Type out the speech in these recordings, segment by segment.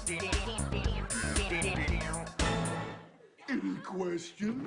Any questions?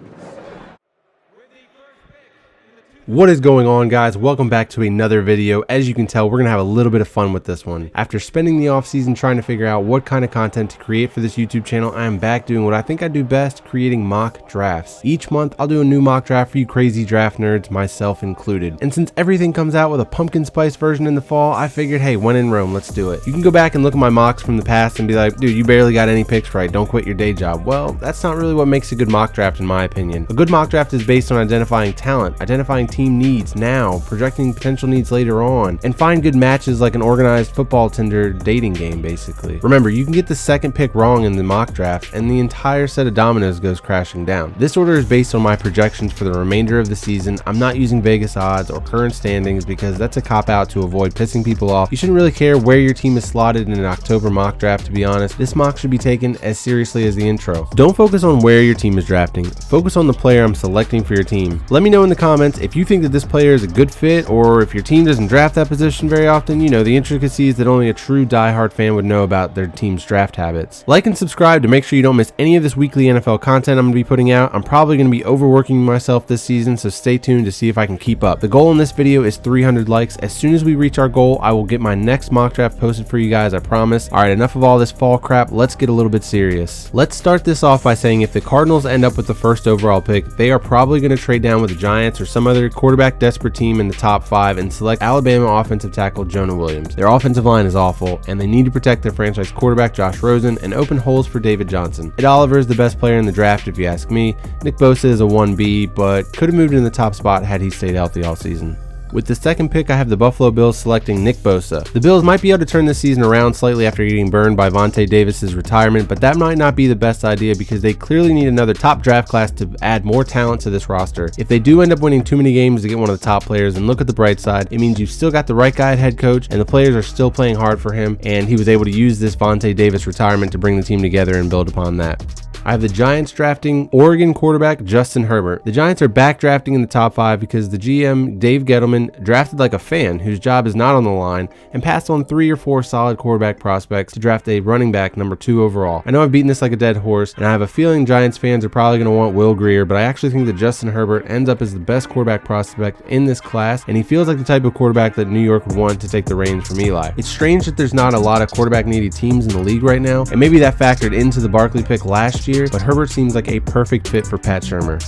What is going on, guys? Welcome back to another video. As you can tell, we're gonna have a little bit of fun with this one. After spending the offseason trying to figure out what kind of content to create for this YouTube channel, I am back doing what I think I do best, creating mock drafts. Each month, I'll do a new mock draft for you crazy draft nerds, myself included. And since everything comes out with a pumpkin spice version in the fall, I figured, hey, when in Rome, let's do it. You can go back and look at my mocks from the past and be like, dude, you barely got any picks right, don't quit your day job. Well, that's not really what makes a good mock draft in my opinion. A good mock draft is based on identifying talent, identifying team needs now, projecting potential needs later on, and find good matches like an organized football Tinder dating game, basically. Remember, you can get the second pick wrong in the mock draft and the entire set of dominoes goes crashing down. This order is based on my projections for the remainder of the season. I'm not using Vegas odds or current standings because that's a cop-out to avoid pissing people off. You shouldn't really care where your team is slotted in an October mock draft, to be honest. This mock should be taken as seriously as the intro. Don't focus on where your team is drafting. Focus on the player I'm selecting for your team. Let me know in the comments if you think that this player is a good fit, or if your team doesn't draft that position very often. You know, the intricacies that only a true diehard fan would know about their team's draft habits. Like and subscribe to make sure you don't miss any of this weekly NFL content I'm going to be putting out. I'm probably going to be overworking myself this season, so stay tuned to see if I can keep up. The goal in this video is 300 likes. As soon as we reach our goal, I will get my next mock draft posted for you guys, I promise. Alright, enough of all this fall crap. Let's get a little bit serious. Let's start this off by saying if the Cardinals end up with the first overall pick, they are probably going to trade down with the Giants or some other quarterback desperate team in the top 5 and select Alabama offensive tackle Jonah Williams. Their offensive line is awful, and they need to protect their franchise quarterback Josh Rosen and open holes for David Johnson. Ed Oliver is the best player in the draft if you ask me. Nick Bosa is a 1B, but could have moved in the top spot had he stayed healthy all season. With the second pick, I have the Buffalo Bills selecting Nick Bosa. The Bills might be able to turn this season around slightly after getting burned by Vontae Davis's retirement, but that might not be the best idea because they clearly need another top draft class to add more talent to this roster. If they do end up winning too many games to get one of the top players, and look at the bright side, it means you've still got the right guy at head coach, and the players are still playing hard for him, and he was able to use this Vontae Davis retirement to bring the team together and build upon that. I have the Giants drafting Oregon quarterback Justin Herbert. The Giants are back drafting in the top 5 because the GM, Dave Gettleman, drafted like a fan whose job is not on the line and passed on 3 or 4 solid quarterback prospects to draft a running back number 2 overall. I know I've beaten this like a dead horse, and I have a feeling Giants fans are probably going to want Will Grier, but I actually think that Justin Herbert ends up as the best quarterback prospect in this class, and he feels like the type of quarterback that New York would want to take the reins from Eli. It's strange that there's not a lot of quarterback-needy teams in the league right now, and maybe that factored into the Barkley pick last year, but Herbert seems like a perfect fit for Pat Shurmur.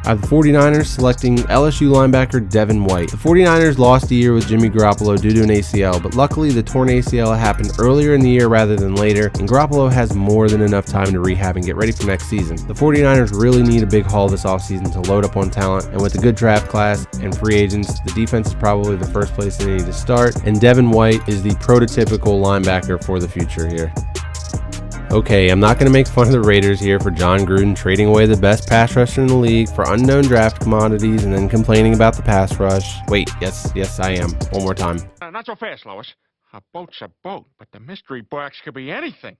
I have the 49ers selecting LSU linebacker Devin White. The 49ers lost a year with Jimmy Garoppolo due to an ACL, but luckily the torn ACL happened earlier in the year rather than later, and Garoppolo has more than enough time to rehab and get ready for next season. The 49ers really need a big haul this offseason to load up on talent, and with a good draft class and free agents, the defense is probably the first place they need to start, and Devin White is the prototypical linebacker for the future here. Okay, I'm not going to make fun of the Raiders here for John Gruden trading away the best pass rusher in the league for unknown draft commodities and then complaining about the pass rush. Wait, yes, I am. One more time. Not so fast, Lois. A boat's a boat, but the mystery box could be anything.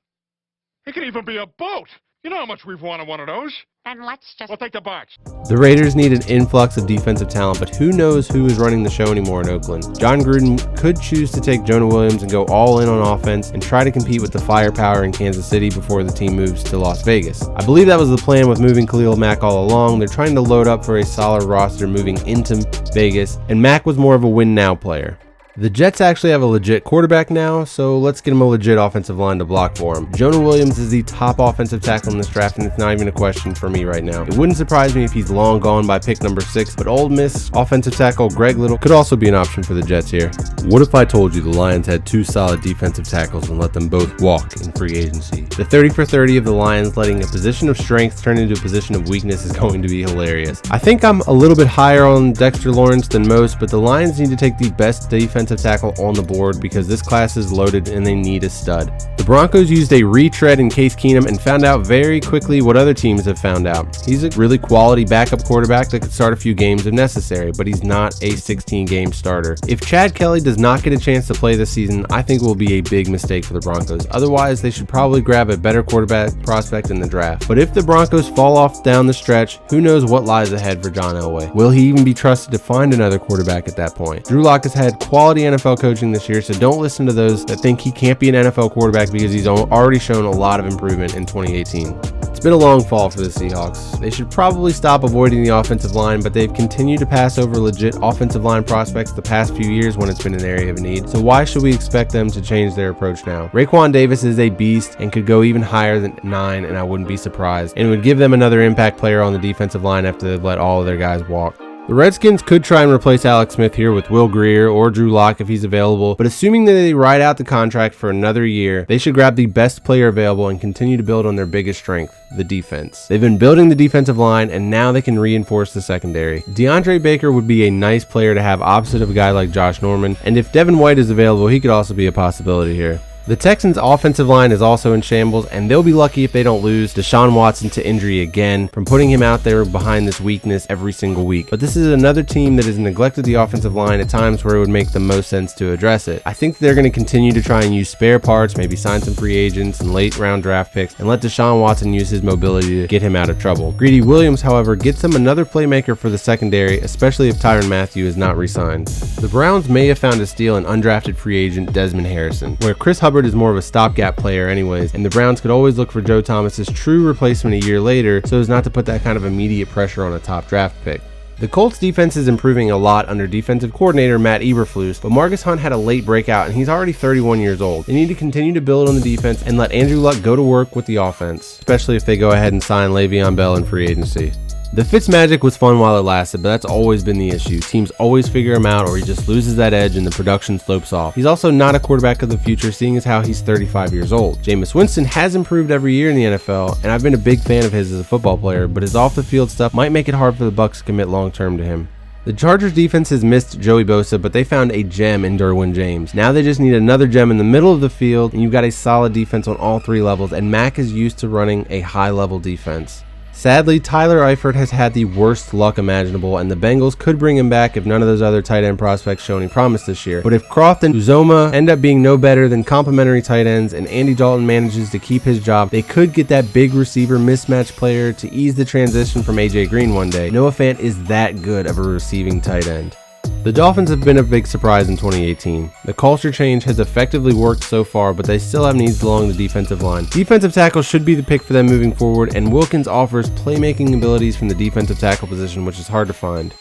It could even be a boat. You know how much we've wanted one of those. Then let's just... We'll take the box. The Raiders need an influx of defensive talent, but who knows who is running the show anymore in Oakland. John Gruden could choose to take Jonah Williams and go all in on offense and try to compete with the firepower in Kansas City before the team moves to Las Vegas. I believe that was the plan with moving Mack all along. They're trying to load up for a solid roster moving into Vegas, and Mack was more of a win-now player. The Jets actually have a legit quarterback now, so let's get him a legit offensive line to block for him. Jonah Williams is the top offensive tackle in this draft, and it's not even a question for me right now. It wouldn't surprise me if he's long gone by pick number 6, but Ole Miss offensive tackle Greg Little could also be an option for the Jets here. What if I told you the Lions had 2 solid defensive tackles and let them both walk in free agency? The 30 for 30 of the Lions letting a position of strength turn into a position of weakness is going to be hilarious. I think I'm a little bit higher on Dexter Lawrence than most, but the Lions need to take the best defensive tackle on the board because this class is loaded and they need a stud. The Broncos used a retread in Case Keenum and found out very quickly what other teams have found out. He's a really quality backup quarterback that could start a few games if necessary, but he's not a 16-game starter. If Chad Kelly does not get a chance to play this season, I think it will be a big mistake for the Broncos. Otherwise, they should probably grab a better quarterback prospect in the draft. But if the Broncos fall off down the stretch, who knows what lies ahead for John Elway? Will he even be trusted to find another quarterback at that point? Drew Lock has had quality quality NFL coaching this year, so don't listen to those that think he can't be an NFL quarterback because he's already shown a lot of improvement in 2018. It's been a long fall for the Seahawks. They should probably stop avoiding the offensive line, but they've continued to pass over legit offensive line prospects the past few years when it's been an area of need, so why should we expect them to change their approach now? Raekwon Davis is a beast and could go even higher than 9, and I wouldn't be surprised, and it would give them another impact player on the defensive line after they've let all of their guys walk. The Redskins could try and replace Alex Smith here with Will Grier or Drew Lock if he's available, but assuming that they ride out the contract for another year, they should grab the best player available and continue to build on their biggest strength, the defense. They've been building the defensive line, and now they can reinforce the secondary. DeAndre Baker would be a nice player to have opposite of a guy like Josh Norman, and if Devin White is available, he could also be a possibility here. The Texans' offensive line is also in shambles, and they'll be lucky if they don't lose Deshaun Watson to injury again from putting him out there behind this weakness every single week. But this is another team that has neglected the offensive line at times where it would make the most sense to address it. I think they're going to continue to try and use spare parts, maybe sign some free agents and late round draft picks, and let Deshaun Watson use his mobility to get him out of trouble. Greedy Williams, however, gets them another playmaker for the secondary, especially if Tyrann Mathieu is not re-signed. The Browns may have found a steal in undrafted free agent Desmond Harrison, where Chris Hubbard is more of a stopgap player anyways, and the Browns could always look for Joe Thomas's true replacement a year later so as not to put that kind of immediate pressure on a top draft pick. The Colts defense is improving a lot under defensive coordinator Matt Eberflus, but Marcus Hunt had a late breakout and he's already 31 years old. They need to continue to build on the defense and let Andrew Luck go to work with the offense, especially if they go ahead and sign Le'Veon Bell in free agency. The Fitzmagic was fun while it lasted, but that's always been the issue. Teams always figure him out or he just loses that edge and the production slopes off. He's also not a quarterback of the future, seeing as how he's 35 years old. Jameis Winston has improved every year in the NFL, and I've been a big fan of his as a football player, but his off-the-field stuff might make it hard for the Bucs to commit long-term to him. The Chargers defense has missed Joey Bosa, but they found a gem in Derwin James. Now they just need another gem in the middle of the field, and you've got a solid defense on all three levels, and Mack is used to running a high-level defense. Sadly, Tyler Eifert has had the worst luck imaginable, and the Bengals could bring him back if none of those other tight end prospects show any promise this year. But if Croft and Uzoma end up being no better than complimentary tight ends and Andy Dalton manages to keep his job, they could get that big receiver mismatch player to ease the transition from AJ Green one day. Noah Fant is that good of a receiving tight end. The Dolphins have been a big surprise in 2018. The culture change has effectively worked so far, but they still have needs along the defensive line. Defensive tackle should be the pick for them moving forward, and Wilkins offers playmaking abilities from the defensive tackle position, which is hard to find.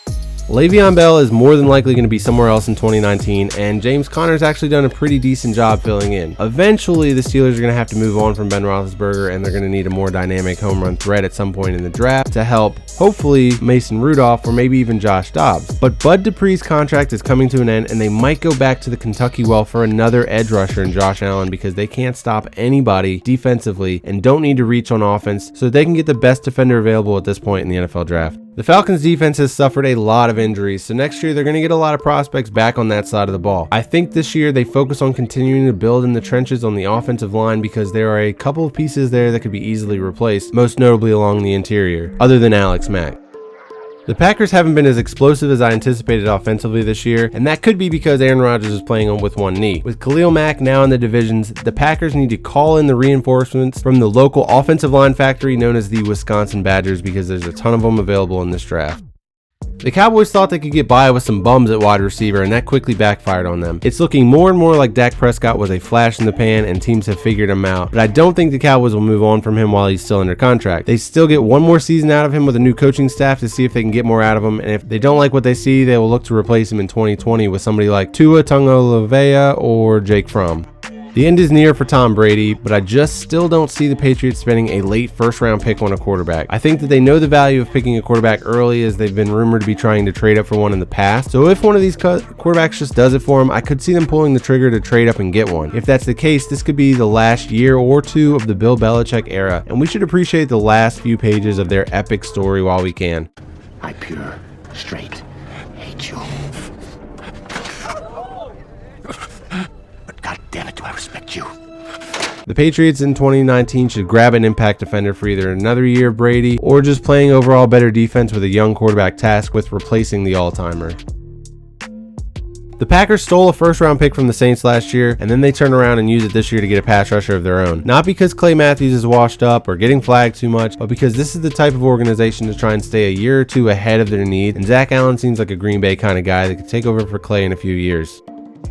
Le'Veon Bell is more than likely going to be somewhere else in 2019, and James Conner's actually done a pretty decent job filling in. Eventually, the Steelers are going to have to move on from Ben Roethlisberger, and they're going to need a more dynamic home run threat at some point in the draft to help, hopefully, Mason Rudolph or maybe even Josh Dobbs. But Bud Dupree's contract is coming to an end, and they might go back to the Kentucky well for another edge rusher in Josh Allen because they can't stop anybody defensively and don't need to reach on offense, so they can get the best defender available at this point in the NFL draft. The Falcons defense has suffered a lot of injuries, so next year they're going to get a lot of prospects back on that side of the ball. I think this year they focus on continuing to build in the trenches on the offensive line because there are a couple of pieces there that could be easily replaced, most notably along the interior, other than Alex Mack. The Packers haven't been as explosive as I anticipated offensively this year, and that could be because Aaron Rodgers is playing with one knee. With Khalil Mack now in the divisions, the Packers need to call in the reinforcements from the local offensive line factory known as the Wisconsin Badgers because there's a ton of them available in this draft. The Cowboys thought they could get by with some bums at wide receiver, and that quickly backfired on them. It's looking more and more like Dak Prescott was a flash in the pan and teams have figured him out, but I don't think the Cowboys will move on from him while he's still under contract. They still get one more season out of him with a new coaching staff to see if they can get more out of him, and if they don't like what they see, they will look to replace him in 2020 with somebody like Tua Tagovailoa or Jake Fromm. The end is near for Tom Brady, but I just still don't see the Patriots spending a late first-round pick on a quarterback. I think that they know the value of picking a quarterback early as they've been rumored to be trying to trade up for one in the past. So if one of these quarterbacks just does it for them, I could see them pulling the trigger to trade up and get one. If that's the case, this could be the last year or two of the Bill Belichick era, and we should appreciate the last few pages of their epic story while we can. I pure, straight hate you. But God damn it, do I respect you. The Patriots in 2019 should grab an impact defender for either another year of Brady or just playing overall better defense with a young quarterback tasked with replacing the all-timer. The Packers stole a first-round pick from the Saints last year, and then they turned around and used it this year to get a pass rusher of their own. Not because Clay Matthews is washed up or getting flagged too much, but because this is the type of organization to try and stay a year or two ahead of their need, and Zach Allen seems like a Green Bay kind of guy that could take over for Clay in a few years.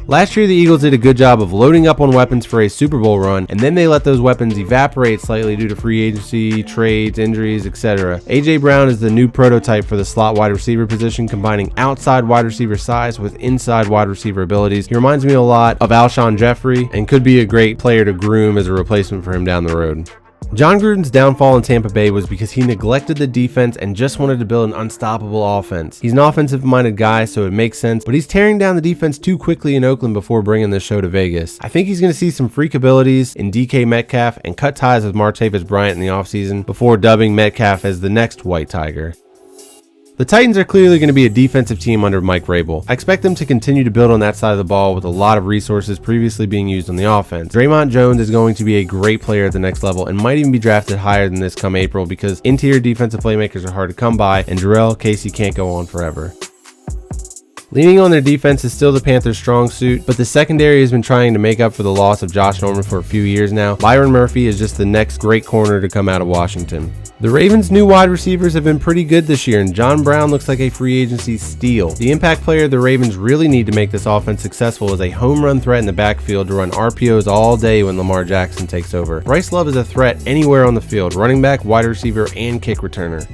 Last year, the Eagles did a good job of loading up on weapons for a Super Bowl run, and then they let those weapons evaporate slightly due to free agency, trades, injuries, etc. A.J. Brown is the new prototype for the slot wide receiver position, combining outside wide receiver size with inside wide receiver abilities. He reminds me a lot of Alshon Jeffrey and could be a great player to groom as a replacement for him down the road. John Gruden's downfall in Tampa Bay was because he neglected the defense and just wanted to build an unstoppable offense. He's an offensive-minded guy, so it makes sense, but he's tearing down the defense too quickly in Oakland before bringing this show to Vegas. I think he's going to see some freak abilities in DK Metcalf and cut ties with Martavis Bryant in the offseason before dubbing Metcalf as the next White Tiger. The Titans are clearly going to be a defensive team under Mike Vrabel. I expect them to continue to build on that side of the ball with a lot of resources previously being used on the offense. Dre'Mont Jones is going to be a great player at the next level and might even be drafted higher than this come April because interior defensive playmakers are hard to come by and Jarrell Casey can't go on forever. Leaning on their defense is still the Panthers' strong suit, but the secondary has been trying to make up for the loss of Josh Norman for a few years now. Byron Murphy is just the next great corner to come out of Washington. The Ravens' new wide receivers have been pretty good this year, and John Brown looks like a free agency steal. The impact player the Ravens really need to make this offense successful is a home run threat in the backfield to run RPOs all day when Lamar Jackson takes over. Bryce Love is a threat anywhere on the field, running back, wide receiver, and kick returner.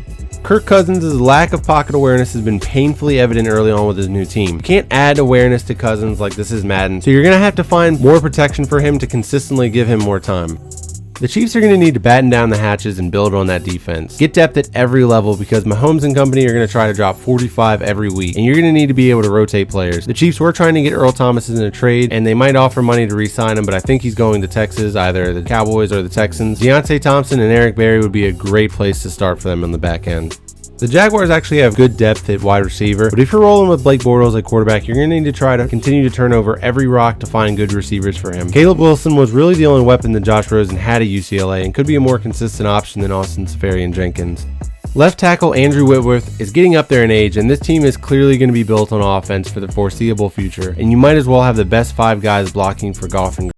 Kirk Cousins' lack of pocket awareness has been painfully evident early on with his new team. You can't add awareness to Cousins like this is Madden, so you're going to have to find more protection for him to consistently give him more time. The Chiefs are going to need to batten down the hatches and build on that defense. Get depth at every level because Mahomes and company are going to try to drop 45 every week, and you're going to need to be able to rotate players. The Chiefs were trying to get Earl Thomas in a trade, and they might offer money to re-sign him, but I think he's going to Texas, either the Cowboys or the Texans. Deontay Thompson and Eric Berry would be a great place to start for them on the back end. The Jaguars actually have good depth at wide receiver, but if you're rolling with Blake Bortles at quarterback, you're going to need to try to continue to turn over every rock to find good receivers for him. Caleb Wilson was really the only weapon that Josh Rosen had at UCLA and could be a more consistent option than Austin Seferian-Jenkins. Left tackle Andrew Whitworth is getting up there in age, and this team is clearly going to be built on offense for the foreseeable future, and you might as well have the best 5 guys blocking for Goff and